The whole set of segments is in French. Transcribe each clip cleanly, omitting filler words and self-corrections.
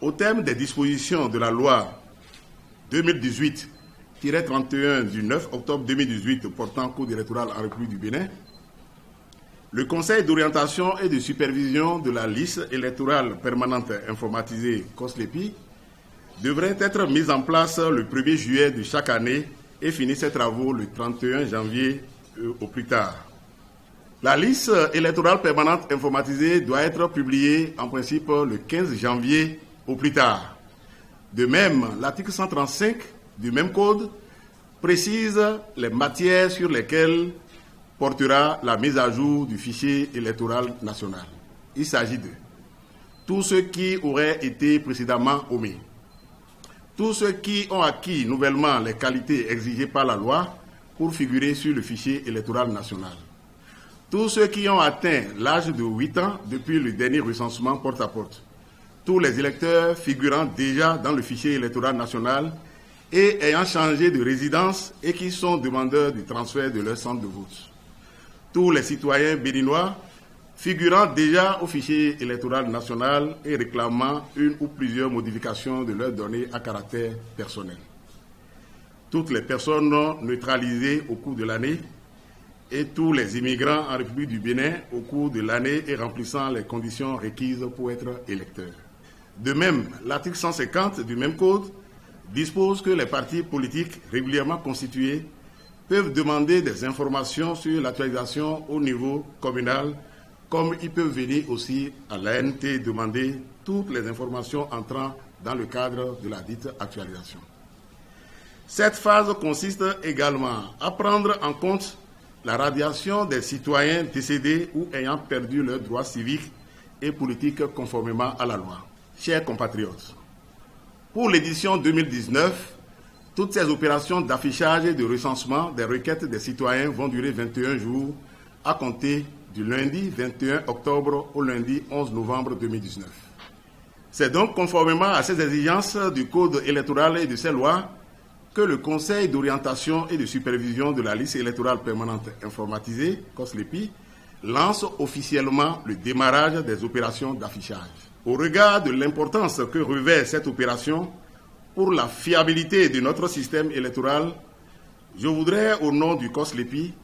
Au terme des dispositions de la loi 2018-31 du 9 octobre 2018 portant code électoral en République du Bénin, le Conseil d'orientation et de supervision de la liste électorale permanente informatisée COSLEPI devrait être mis en place le 1er juillet de chaque année et finir ses travaux le 31 janvier au plus tard. La liste électorale permanente informatisée doit être publiée en principe le 15 janvier au plus tard. De même, l'article 135 du même code précise les matières sur lesquelles portera la mise à jour du fichier électoral national. Il s'agit de tous ceux qui auraient été précédemment omis, tous ceux qui ont acquis nouvellement les qualités exigées par la loi pour figurer sur le fichier électoral national, tous ceux qui ont atteint l'âge de 8 ans depuis le dernier recensement porte-à-porte, tous les électeurs figurant déjà dans le fichier électoral national et ayant changé de résidence et qui sont demandeurs du transfert de leur centre de vote, tous les citoyens béninois figurant déjà au fichier électoral national et réclamant une ou plusieurs modifications de leurs données à caractère personnel, toutes les personnes neutralisées au cours de l'année et tous les immigrants en République du Bénin au cours de l'année et remplissant les conditions requises pour être électeurs. De même, l'article 150 du même code dispose que les partis politiques régulièrement constitués peuvent demander des informations sur l'actualisation au niveau communal, comme ils peuvent venir aussi à l'ANT demander toutes les informations entrant dans le cadre de la dite actualisation. Cette phase consiste également à prendre en compte la radiation des citoyens décédés ou ayant perdu leurs droits civiques et politiques conformément à la loi. Chers compatriotes, pour l'édition 2019, toutes ces opérations d'affichage et de recensement des requêtes des citoyens vont durer 21 jours à compter du lundi 21 octobre au lundi 11 novembre 2019. C'est donc conformément à ces exigences du Code électoral et de ces lois que le Conseil d'orientation et de supervision de la liste électorale permanente informatisée, COSLEPI, lance officiellement le démarrage des opérations d'affichage. Au regard de l'importance que revêt cette opération pour la fiabilité de notre système électoral, je voudrais, au nom du COSLEPI,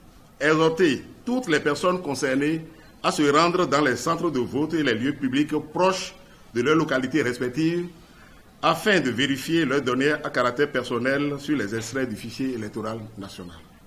exhorter toutes les personnes concernées à se rendre dans les centres de vote et les lieux publics proches de leurs localités respectives afin de vérifier leurs données à caractère personnel sur les extraits du fichier électoral national.